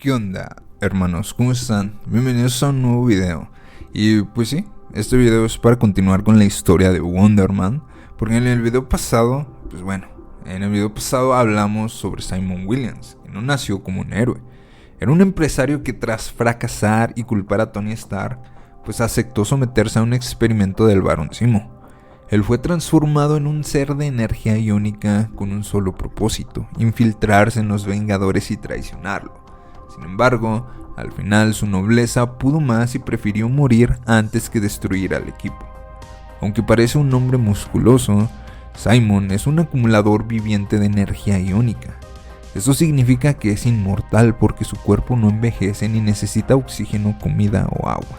¿Qué onda, hermanos? ¿Cómo están? Bienvenidos a un nuevo video. Y pues sí, este video es para continuar con la historia de Wonder Man, porque en el video pasado, hablamos sobre Simon Williams, que no nació como un héroe. Era un empresario que tras fracasar y culpar a Tony Stark, pues aceptó someterse a un experimento del Barón Zemo. Él fue transformado en un ser de energía iónica con un solo propósito: infiltrarse en los Vengadores y traicionarlo. Sin embargo, al final su nobleza pudo más y prefirió morir antes que destruir al equipo. Aunque parece un hombre musculoso, Simon es un acumulador viviente de energía iónica. Eso significa que es inmortal porque su cuerpo no envejece ni necesita oxígeno, comida o agua.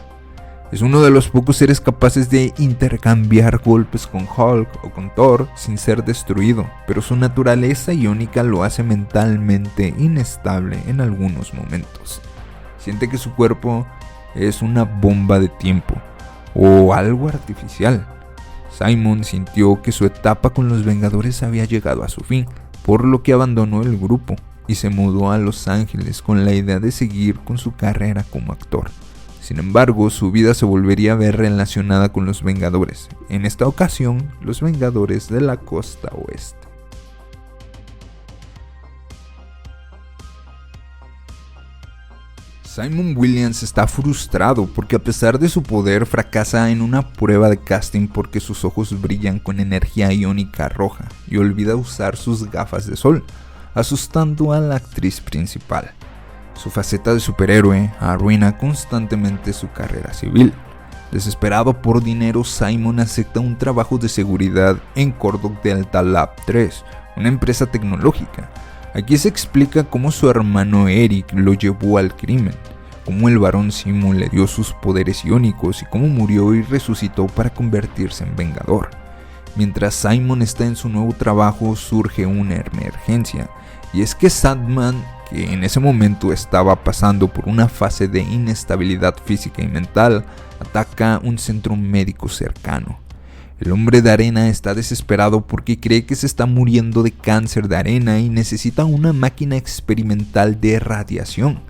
Es uno de los pocos seres capaces de intercambiar golpes con Hulk o con Thor sin ser destruido, pero su naturaleza iónica lo hace mentalmente inestable en algunos momentos. Siente que su cuerpo es una bomba de tiempo o algo artificial. Simon sintió que su etapa con los Vengadores había llegado a su fin, por lo que abandonó el grupo y se mudó a Los Ángeles con la idea de seguir con su carrera como actor. Sin embargo, su vida se volvería a ver relacionada con los Vengadores, en esta ocasión, los Vengadores de la Costa Oeste. Simon Williams está frustrado porque a pesar de su poder fracasa en una prueba de casting porque sus ojos brillan con energía iónica roja y olvida usar sus gafas de sol, asustando a la actriz principal. Su faceta de superhéroe arruina constantemente su carrera civil. Desesperado por dinero, Simon acepta un trabajo de seguridad en Cordog Delta Lab 3, una empresa tecnológica. Aquí se explica cómo su hermano Eric lo llevó al crimen, cómo el Barón Zemo le dio sus poderes iónicos y cómo murió y resucitó para convertirse en Vengador. Mientras Simon está en su nuevo trabajo, surge una emergencia, y es que Sandman, que en ese momento estaba pasando por una fase de inestabilidad física y mental, ataca un centro médico cercano. El hombre de arena está desesperado porque cree que se está muriendo de cáncer de arena y necesita una máquina experimental de radiación.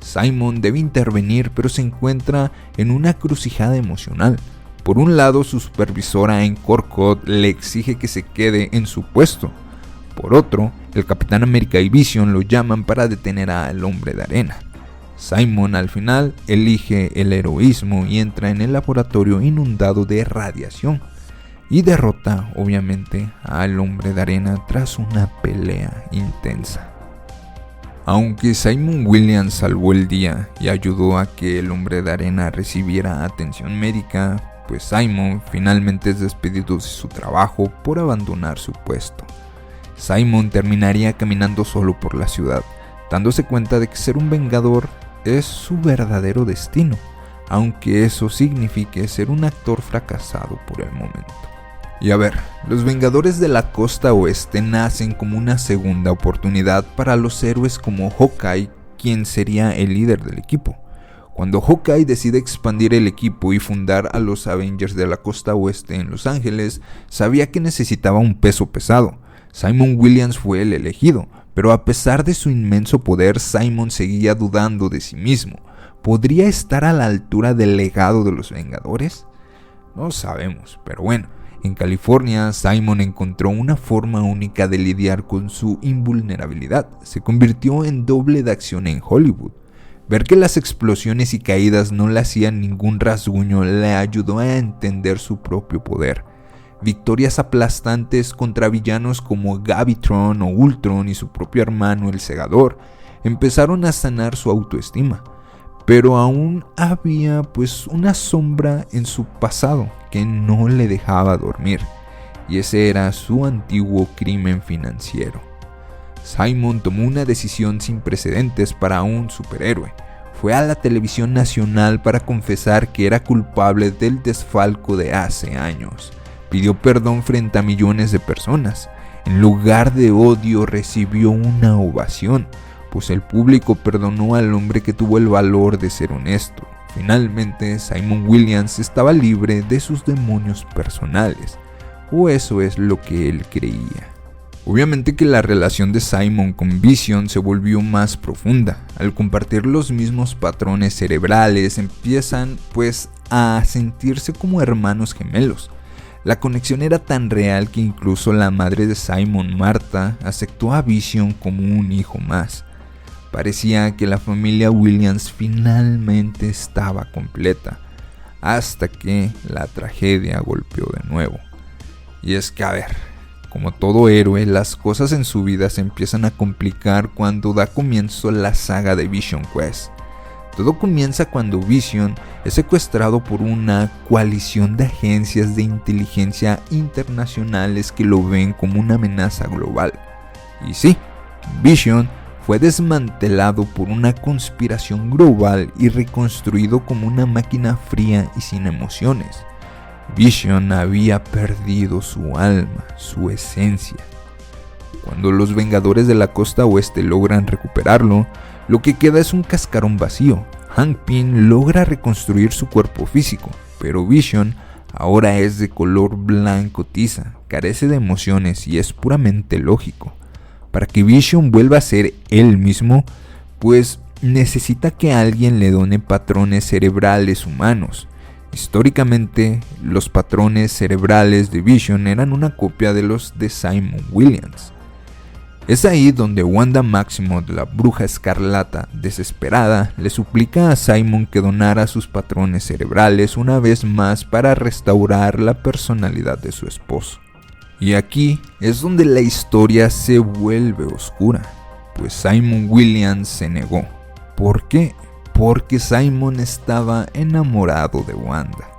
Simon debe intervenir, pero se encuentra en una encrucijada emocional. Por un lado, su supervisora en Korkod le exige que se quede en su puesto. Por otro, el Capitán América y Vision lo llaman para detener al hombre de arena. Simon al final elige el heroísmo y entra en el laboratorio inundado de radiación y derrota obviamente al hombre de arena tras una pelea intensa. Aunque Simon Williams salvó el día y ayudó a que el hombre de arena recibiera atención médica, pues Simon finalmente es despedido de su trabajo por abandonar su puesto. Simon terminaría caminando solo por la ciudad, dándose cuenta de que ser un vengador es su verdadero destino, aunque eso signifique ser un actor fracasado por el momento. Y a ver, los Vengadores de la Costa Oeste nacen como una segunda oportunidad para los héroes como Hawkeye, quien sería el líder del equipo. Cuando Hawkeye decide expandir el equipo y fundar a los Avengers de la Costa Oeste en Los Ángeles, sabía que necesitaba un peso pesado. Simon Williams fue el elegido, pero a pesar de su inmenso poder, Simon seguía dudando de sí mismo. ¿Podría estar a la altura del legado de los Vengadores? No sabemos, pero bueno, en California, Simon encontró una forma única de lidiar con su invulnerabilidad. Se convirtió en doble de acción en Hollywood. Ver que las explosiones y caídas no le hacían ningún rasguño le ayudó a entender su propio poder. Victorias aplastantes contra villanos como Gabytron o Ultron y su propio hermano el Segador empezaron a sanar su autoestima, pero aún había una sombra en su pasado que no le dejaba dormir, y ese era su antiguo crimen financiero. Simon tomó una decisión sin precedentes para un superhéroe. Fue a la televisión nacional para confesar que era culpable del desfalco de hace años. Pidió perdón frente a millones de personas. En lugar de odio, recibió una ovación, pues el público perdonó al hombre que tuvo el valor de ser honesto. Finalmente, Simon Williams estaba libre de sus demonios personales, o eso es lo que él creía. Obviamente que la relación de Simon con Vision se volvió más profunda. Al compartir los mismos patrones cerebrales, empiezan pues a sentirse como hermanos gemelos. La conexión era tan real que incluso la madre de Simon, Martha, aceptó a Vision como un hijo más. Parecía que la familia Williams finalmente estaba completa, hasta que la tragedia golpeó de nuevo. Y es que, como todo héroe, las cosas en su vida se empiezan a complicar cuando da comienzo la saga de Vision Quest. Todo comienza cuando Vision es secuestrado por una coalición de agencias de inteligencia internacionales que lo ven como una amenaza global. Y sí, Vision fue desmantelado por una conspiración global y reconstruido como una máquina fría y sin emociones. Vision había perdido su alma, su esencia. Cuando los Vengadores de la Costa Oeste logran recuperarlo, lo que queda es un cascarón vacío. Hank Pym logra reconstruir su cuerpo físico, pero Vision ahora es de color blanco tiza, carece de emociones y es puramente lógico. Para que Vision vuelva a ser él mismo, pues necesita que alguien le done patrones cerebrales humanos. Históricamente, los patrones cerebrales de Vision eran una copia de los de Simon Williams. Es ahí donde Wanda Maximoff, la bruja escarlata, desesperada, le suplica a Simon que donara sus patrones cerebrales una vez más para restaurar la personalidad de su esposo. Y aquí es donde la historia se vuelve oscura, pues Simon Williams se negó. ¿Por qué? Porque Simon estaba enamorado de Wanda.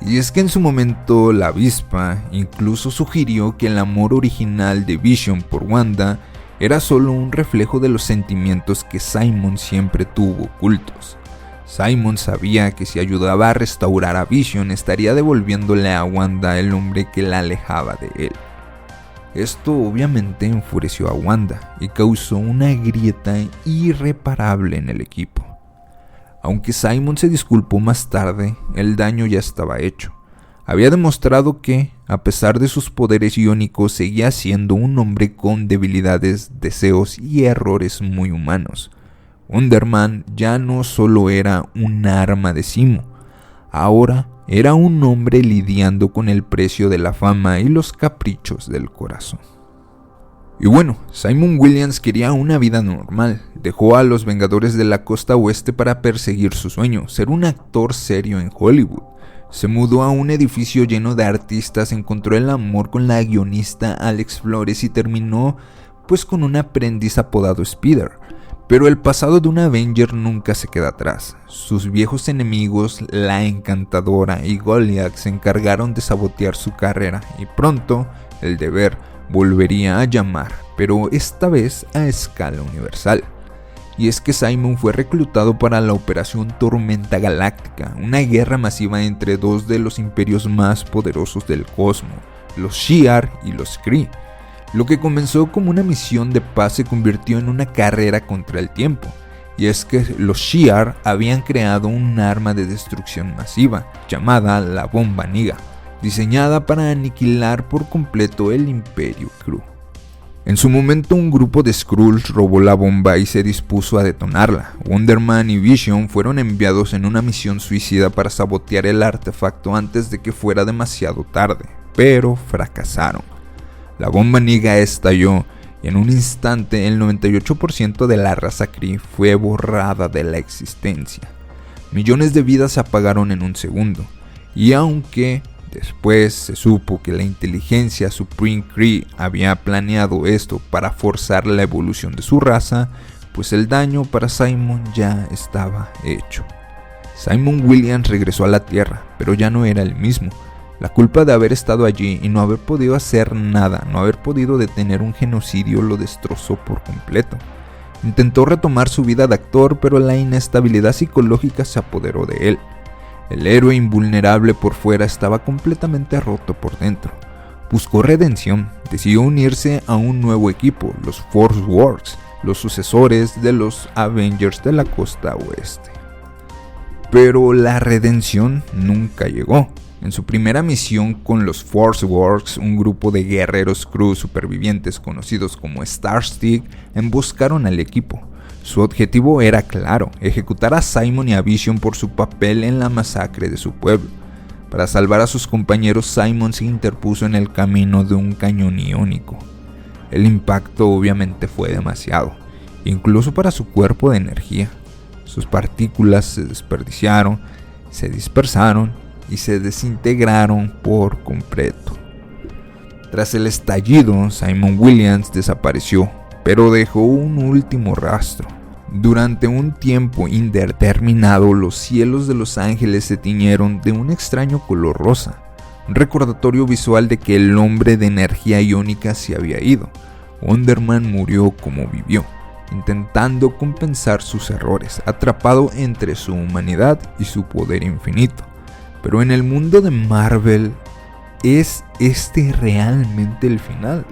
Y es que en su momento la avispa incluso sugirió que el amor original de Vision por Wanda era solo un reflejo de los sentimientos que Simon siempre tuvo ocultos. Simon sabía que si ayudaba a restaurar a Vision estaría devolviéndole a Wanda el hombre que la alejaba de él. Esto obviamente enfureció a Wanda y causó una grieta irreparable en el equipo. Aunque Simon se disculpó más tarde, el daño ya estaba hecho. Había demostrado que, a pesar de sus poderes iónicos, seguía siendo un hombre con debilidades, deseos y errores muy humanos. Wonder Man ya no solo era un arma de Zemo, ahora era un hombre lidiando con el precio de la fama y los caprichos del corazón. Y bueno, Simon Williams quería una vida normal. Dejó a los Vengadores de la Costa Oeste para perseguir su sueño, ser un actor serio en Hollywood. Se mudó a un edificio lleno de artistas, encontró el amor con la guionista Alex Flores y terminó pues con un aprendiz apodado Spider. Pero el pasado de un Avenger nunca se queda atrás. Sus viejos enemigos, la Encantadora y Goliath, se encargaron de sabotear su carrera y pronto el deber volvería a llamar, pero esta vez a escala universal. Y es que Simon fue reclutado para la Operación Tormenta Galáctica, una guerra masiva entre dos de los imperios más poderosos del cosmos, los Shi'ar y los Kree. Lo que comenzó como una misión de paz se convirtió en una carrera contra el tiempo, y es que los Shi'ar habían creado un arma de destrucción masiva, llamada la Bomba Niga, diseñada para aniquilar por completo el Imperio Kree. En su momento un grupo de Skrulls robó la bomba y se dispuso a detonarla. Wonder Man y Vision fueron enviados en una misión suicida para sabotear el artefacto antes de que fuera demasiado tarde, pero fracasaron. La bomba Niga estalló y en un instante el 98% de la raza Kree fue borrada de la existencia. Millones de vidas se apagaron en un segundo, y aunque después se supo que la inteligencia Supreme Kree había planeado esto para forzar la evolución de su raza, pues el daño para Simon ya estaba hecho. Simon Williams regresó a la Tierra, pero ya no era el mismo. La culpa de haber estado allí y no haber podido hacer nada, no haber podido detener un genocidio, lo destrozó por completo. Intentó retomar su vida de actor, pero la inestabilidad psicológica se apoderó de él. El héroe invulnerable por fuera estaba completamente roto por dentro. Buscó redención, decidió unirse a un nuevo equipo, los Force Works, los sucesores de los Avengers de la Costa Oeste. Pero la redención nunca llegó. En su primera misión con los Force Works, un grupo de guerreros Kree supervivientes conocidos como Starstick emboscaron al equipo. Su objetivo era claro, ejecutar a Simon y a Vision por su papel en la masacre de su pueblo. Para salvar a sus compañeros, Simon se interpuso en el camino de un cañón iónico. El impacto obviamente fue demasiado, incluso para su cuerpo de energía. Sus partículas se desperdiciaron, se dispersaron y se desintegraron por completo. Tras el estallido, Simon Williams desapareció, pero dejó un último rastro. Durante un tiempo indeterminado, los cielos de Los Ángeles se tiñeron de un extraño color rosa, un recordatorio visual de que el hombre de energía iónica se había ido. Wonder Man murió como vivió, intentando compensar sus errores, atrapado entre su humanidad y su poder infinito. Pero en el mundo de Marvel, ¿es este realmente el final?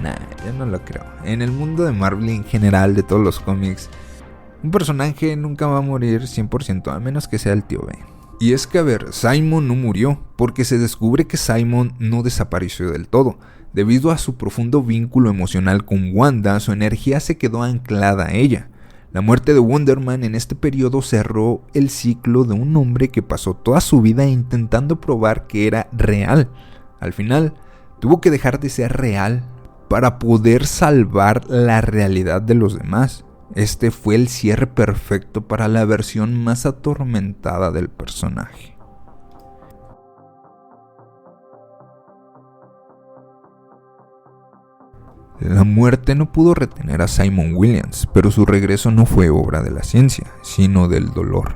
Nah, yo no lo creo. En el mundo de Marvel en general, de todos los cómics, un personaje nunca va a morir 100%, a menos que sea el tío Ben. Y es que, a ver, Simon no murió, porque se descubre que Simon no desapareció del todo. Debido a su profundo vínculo emocional con Wanda, su energía se quedó anclada a ella. La muerte de Wonder Man en este periodo cerró el ciclo de un hombre que pasó toda su vida intentando probar que era real. Al final, tuvo que dejar de ser real para poder salvar la realidad de los demás. Este fue el cierre perfecto para la versión más atormentada del personaje. La muerte no pudo retener a Simon Williams, pero su regreso no fue obra de la ciencia, sino del dolor.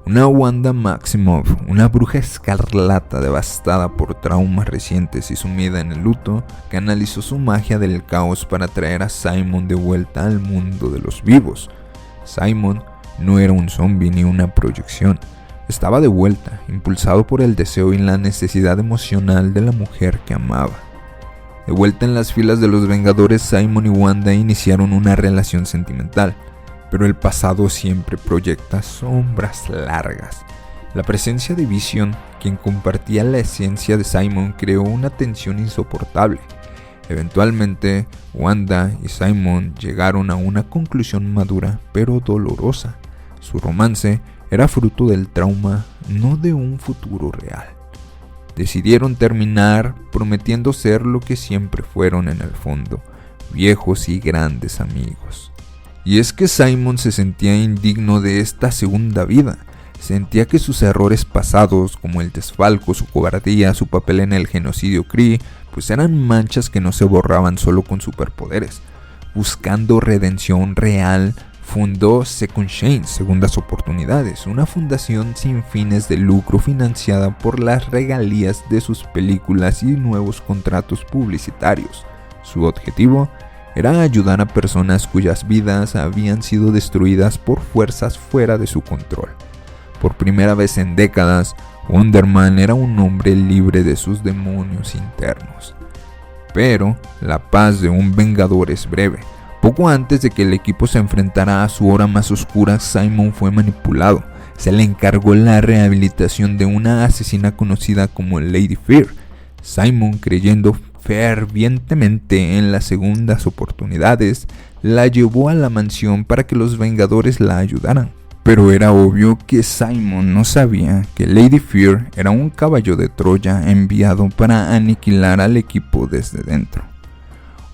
Una Wanda Maximoff, una bruja escarlata devastada por traumas recientes y sumida en el luto, canalizó su magia del caos para traer a Simon de vuelta al mundo de los vivos. Simon no era un zombie ni una proyección. Estaba de vuelta, impulsado por el deseo y la necesidad emocional de la mujer que amaba. De vuelta en las filas de los Vengadores, Simon y Wanda iniciaron una relación sentimental, pero el pasado siempre proyecta sombras largas. La presencia de Vision, quien compartía la esencia de Simon, creó una tensión insoportable. Eventualmente, Wanda y Simon llegaron a una conclusión madura, pero dolorosa. Su romance era fruto del trauma, no de un futuro real. Decidieron terminar prometiendo ser lo que siempre fueron en el fondo, viejos y grandes amigos. Y es que Simon se sentía indigno de esta segunda vida. Sentía que sus errores pasados, como el desfalco, su cobardía, su papel en el genocidio Kree, pues eran manchas que no se borraban solo con superpoderes. Buscando redención real, fundó Second Chance, Segundas Oportunidades, una fundación sin fines de lucro financiada por las regalías de sus películas y nuevos contratos publicitarios. Su objetivo era ayudar a personas cuyas vidas habían sido destruidas por fuerzas fuera de su control. Por primera vez en décadas, Wonder Man era un hombre libre de sus demonios internos. Pero la paz de un vengador es breve. Poco antes de que el equipo se enfrentara a su hora más oscura, Simon fue manipulado. Se le encargó la rehabilitación de una asesina conocida como Lady Fear. Simon, creyendo fervientemente en las segundas oportunidades, la llevó a la mansión para que los Vengadores la ayudaran. Pero era obvio que Simon no sabía que Lady Fear era un caballo de Troya enviado para aniquilar al equipo desde dentro.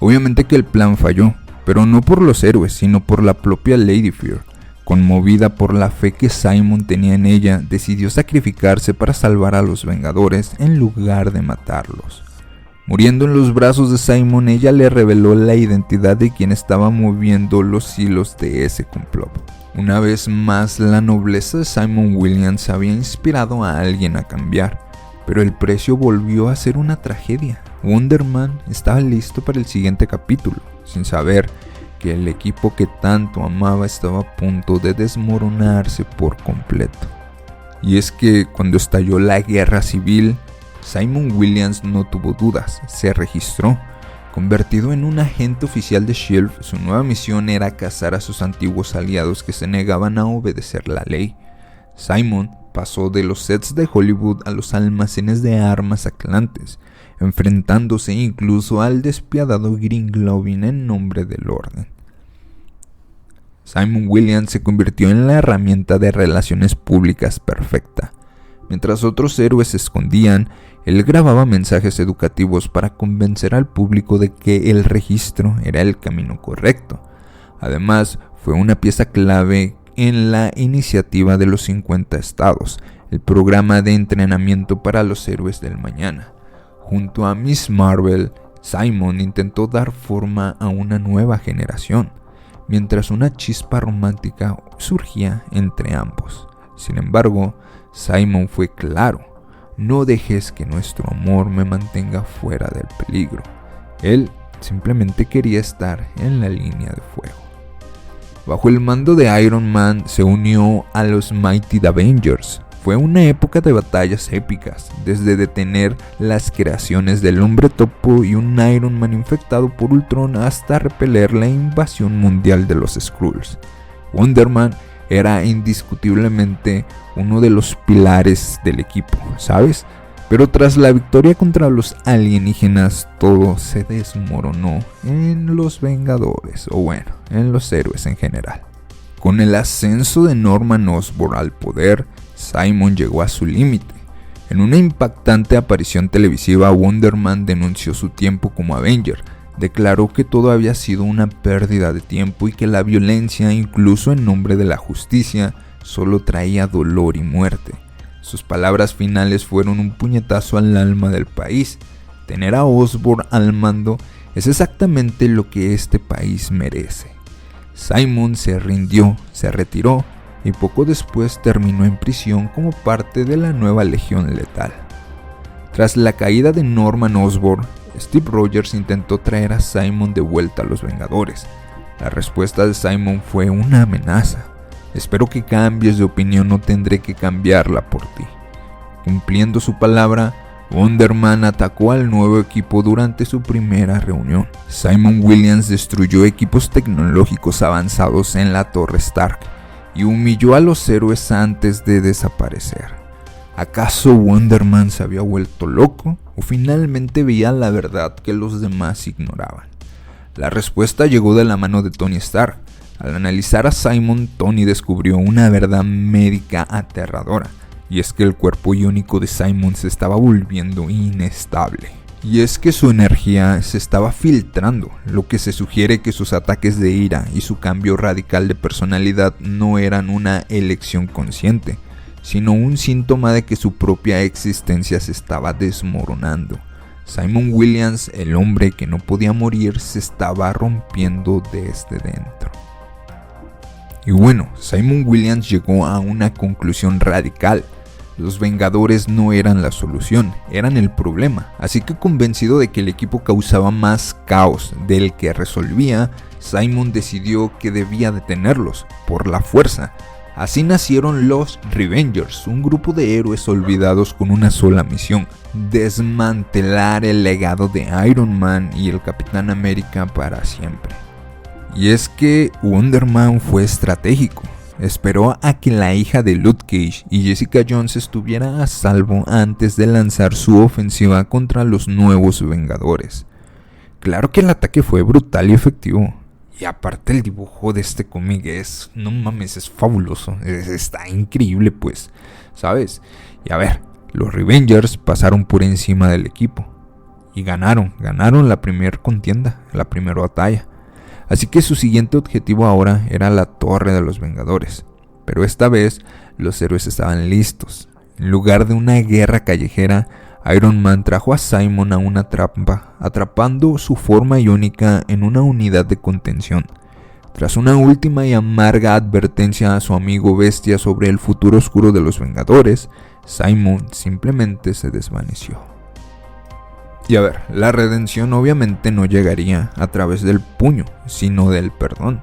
Obviamente que el plan falló, pero no por los héroes, sino por la propia Lady Fear. Conmovida por la fe que Simon tenía en ella, decidió sacrificarse para salvar a los Vengadores en lugar de matarlos. Muriendo en los brazos de Simon, ella le reveló la identidad de quien estaba moviendo los hilos de ese complot. Una vez más, la nobleza de Simon Williams había inspirado a alguien a cambiar, pero el precio volvió a ser una tragedia. Wonder Man estaba listo para el siguiente capítulo, sin saber que el equipo que tanto amaba estaba a punto de desmoronarse por completo. Y es que cuando estalló la guerra civil, Simon Williams no tuvo dudas, se registró. Convertido en un agente oficial de S.H.I.E.L.D., su nueva misión era cazar a sus antiguos aliados que se negaban a obedecer la ley. Simon pasó de los sets de Hollywood a los almacenes de armas atlantes, enfrentándose incluso al despiadado Green Goblin en nombre del orden. Simon Williams se convirtió en la herramienta de relaciones públicas perfecta. Mientras otros héroes se escondían, él grababa mensajes educativos para convencer al público de que el registro era el camino correcto. Además, fue una pieza clave en la iniciativa de los 50 estados, el programa de entrenamiento para los héroes del mañana. Junto a Miss Marvel, Simon intentó dar forma a una nueva generación, mientras una chispa romántica surgía entre ambos. Sin embargo, Simon fue claro: no dejes que nuestro amor me mantenga fuera del peligro. Él simplemente quería estar en la línea de fuego. Bajo el mando de Iron Man se unió a los Mighty Avengers. Fue una época de batallas épicas, desde detener las creaciones del Hombre Topo y un Iron Man infectado por Ultron hasta repeler la invasión mundial de los Skrulls. Wonder Man era indiscutiblemente uno de los pilares del equipo, ¿sabes? Pero tras la victoria contra los alienígenas, todo se desmoronó en los Vengadores, o bueno, en los héroes en general. Con el ascenso de Norman Osborn al poder, Simon llegó a su límite. En una impactante aparición televisiva, Wonder Man denunció su tiempo como Avenger. Declaró que todo había sido una pérdida de tiempo y que la violencia, incluso en nombre de la justicia, solo traía dolor y muerte. Sus palabras finales fueron un puñetazo al alma del país. Tener a Osborn al mando es exactamente lo que este país merece. Simon se rindió, se retiró y poco después terminó en prisión como parte de la nueva Legión Letal. Tras la caída de Norman Osborn, Steve Rogers intentó traer a Simon de vuelta a los Vengadores. La respuesta de Simon fue una amenaza: espero que cambies de opinión, no tendré que cambiarla por ti. Cumpliendo su palabra, Wonder Man atacó al nuevo equipo durante su primera reunión. Simon Williams destruyó equipos tecnológicos avanzados en la Torre Stark y humilló a los héroes antes de desaparecer. ¿Acaso Wonder Man se había vuelto loco o finalmente veía la verdad que los demás ignoraban? La respuesta llegó de la mano de Tony Stark. Al analizar a Simon, Tony descubrió una verdad médica aterradora, y es que el cuerpo iónico de Simon se estaba volviendo inestable. Y es que su energía se estaba filtrando, lo que se sugiere que sus ataques de ira y su cambio radical de personalidad no eran una elección consciente, sino un síntoma de que su propia existencia se estaba desmoronando. Simon Williams, el hombre que no podía morir, se estaba rompiendo desde dentro. Y bueno, Simon Williams llegó a una conclusión radical. Los Vengadores no eran la solución, eran el problema. Así que, convencido de que el equipo causaba más caos del que resolvía, Simon decidió que debía detenerlos por la fuerza. Así nacieron los Revengers, un grupo de héroes olvidados con una sola misión: desmantelar el legado de Iron Man y el Capitán América para siempre. Y es que Wonder Man fue estratégico. Esperó a que la hija de Luke Cage y Jessica Jones estuviera a salvo antes de lanzar su ofensiva contra los nuevos Vengadores. Claro que el ataque fue brutal y efectivo. Y aparte el dibujo de este cómic es, no mames, es fabuloso, está increíble pues, ¿sabes? Y a ver, los Revengers pasaron por encima del equipo y ganaron la primera contienda, la primera batalla. Así que su siguiente objetivo ahora era la Torre de los Vengadores. Pero esta vez los héroes estaban listos. En lugar de una guerra callejera, Iron Man trajo a Simon a una trampa, atrapando su forma iónica en una unidad de contención. Tras una última y amarga advertencia a su amigo Bestia sobre el futuro oscuro de los Vengadores, Simon simplemente se desvaneció. Y a ver, la redención obviamente no llegaría a través del puño, sino del perdón.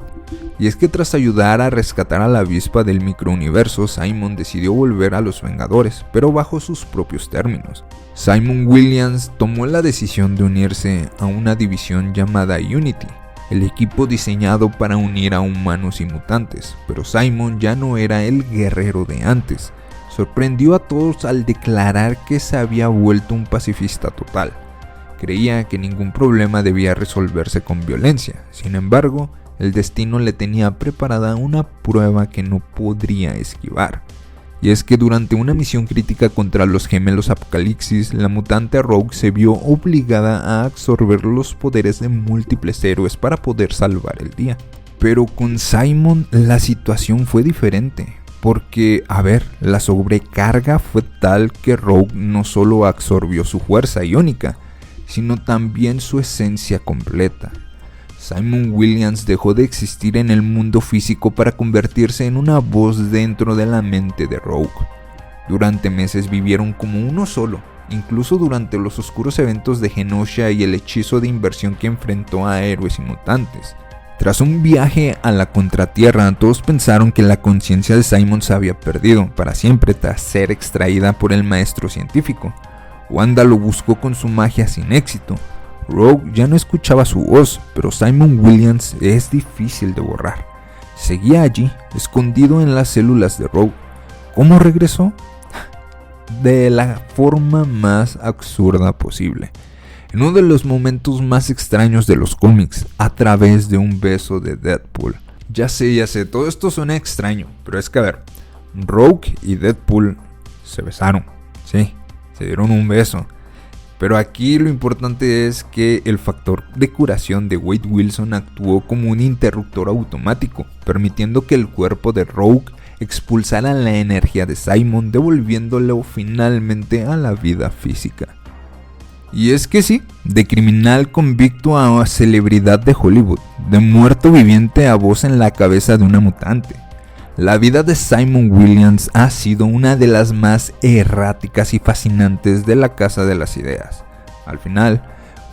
Y es que tras ayudar a rescatar a la avispa del microuniverso, Simon decidió volver a los Vengadores, pero bajo sus propios términos. Simon Williams tomó la decisión de unirse a una división llamada Unity, el equipo diseñado para unir a humanos y mutantes, pero Simon ya no era el guerrero de antes. sorprendió a todos al declarar que se había vuelto un pacifista total. Creía que ningún problema debía resolverse con violencia. Sin embargo, el destino le tenía preparada una prueba que no podría esquivar. Y es que durante una misión crítica contra los gemelos Apocalipsis, la mutante Rogue se vio obligada a absorber los poderes de múltiples héroes para poder salvar el día. Pero con Simon la situación fue diferente, porque, la sobrecarga fue tal que Rogue no solo absorbió su fuerza iónica, sino también su esencia completa. Simon Williams dejó de existir en el mundo físico para convertirse en una voz dentro de la mente de Rogue. Durante meses vivieron como uno solo, incluso durante los oscuros eventos de Genosha y el hechizo de inversión que enfrentó a héroes y mutantes. Tras un viaje a la Contratierra, todos pensaron que la conciencia de Simon se había perdido para siempre tras ser extraída por el maestro científico. Wanda lo buscó con su magia sin éxito. Rogue ya no escuchaba su voz, pero Simon Williams es difícil de borrar. Seguía allí, escondido en las células de Rogue. ¿Cómo regresó? De la forma más absurda posible. En uno de los momentos más extraños de los cómics, a través de un beso de Deadpool. Ya sé, todo esto suena extraño, pero es que Rogue y Deadpool se besaron, sí, se dieron un beso. Pero aquí lo importante es que el factor de curación de Wade Wilson actuó como un interruptor automático, permitiendo que el cuerpo de Rogue expulsara la energía de Simon, devolviéndolo finalmente a la vida física. Y es que sí, de criminal convicto a celebridad de Hollywood, de muerto viviente a voz en la cabeza de una mutante. La vida de Simon Williams ha sido una de las más erráticas y fascinantes de la Casa de las Ideas. Al final,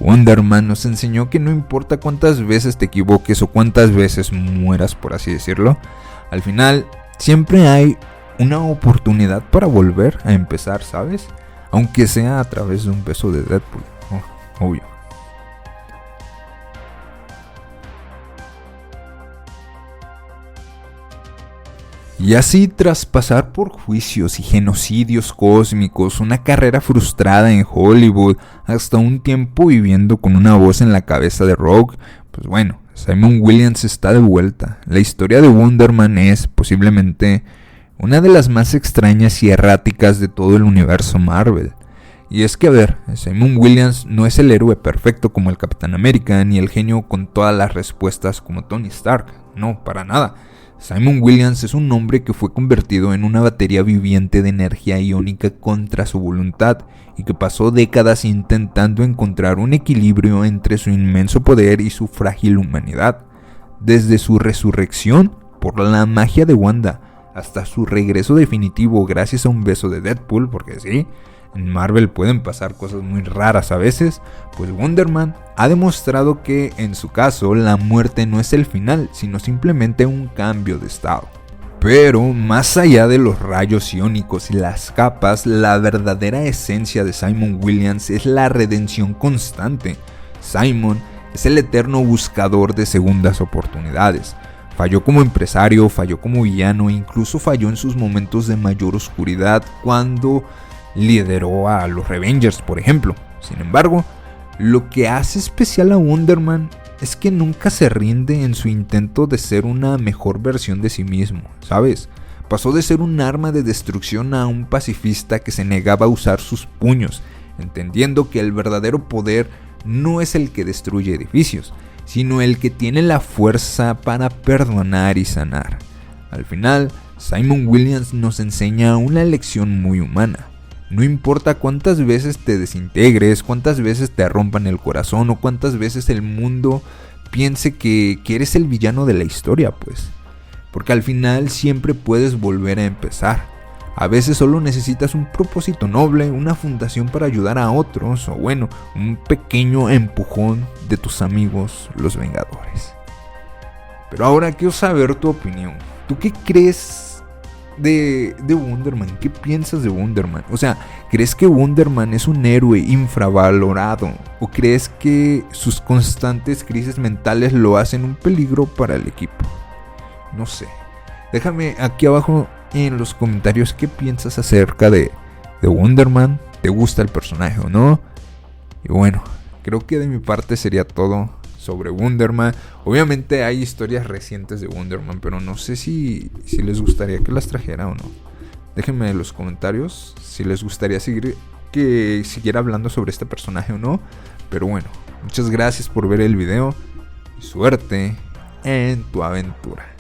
Wonder Man nos enseñó que no importa cuántas veces te equivoques o cuántas veces mueras, por así decirlo, al final siempre hay una oportunidad para volver a empezar, ¿sabes? Aunque sea a través de un beso de Deadpool, obvio. Y así, tras pasar por juicios y genocidios cósmicos, una carrera frustrada en Hollywood, hasta un tiempo viviendo con una voz en la cabeza de Rogue, Simon Williams está de vuelta. La historia de Wonder Man es, posiblemente, una de las más extrañas y erráticas de todo el universo Marvel. Y es que Simon Williams no es el héroe perfecto como el Capitán América, ni el genio con todas las respuestas como Tony Stark, no, para nada. Simon Williams es un hombre que fue convertido en una batería viviente de energía iónica contra su voluntad y que pasó décadas intentando encontrar un equilibrio entre su inmenso poder y su frágil humanidad. Desde su resurrección por la magia de Wanda hasta su regreso definitivo gracias a un beso de Deadpool, porque sí, en Marvel pueden pasar cosas muy raras a veces, pues Wonder Man ha demostrado que en su caso la muerte no es el final, sino simplemente un cambio de estado. Pero más allá de los rayos iónicos y las capas, la verdadera esencia de Simon Williams es la redención constante. Simon es el eterno buscador de segundas oportunidades. Falló como empresario, falló como villano e incluso falló en sus momentos de mayor oscuridad cuando lideró a los Revengers, por ejemplo. Sin embargo, lo que hace especial a Wonder Man es que nunca se rinde en su intento de ser una mejor versión de sí mismo, ¿sabes? Pasó de ser un arma de destrucción a un pacifista que se negaba a usar sus puños, entendiendo que el verdadero poder no es el que destruye edificios, sino el que tiene la fuerza para perdonar y sanar. Al final, Simon Williams nos enseña una lección muy humana. No importa cuántas veces te desintegres, cuántas veces te rompan el corazón o cuántas veces el mundo piense que eres el villano de la historia, pues. Porque al final siempre puedes volver a empezar. A veces solo necesitas un propósito noble, una fundación para ayudar a otros o un pequeño empujón de tus amigos los Vengadores. Pero ahora quiero saber tu opinión. ¿Tú qué crees de Wonder Man? ¿Qué piensas de Wonder Man? O sea, ¿crees que Wonder Man es un héroe infravalorado? ¿O crees que sus constantes crisis mentales lo hacen un peligro para el equipo? No sé. Déjame aquí abajo en los comentarios qué piensas acerca de Wonder Man. ¿Te gusta el personaje o no? Y bueno, creo que de mi parte sería todo sobre Wonder Man. Obviamente hay historias recientes de Wonder Man, pero no sé si les gustaría que las trajera o no. Déjenme en los comentarios si les gustaría que siguiera hablando sobre este personaje o no. Pero bueno, muchas gracias por ver el video y suerte en tu aventura.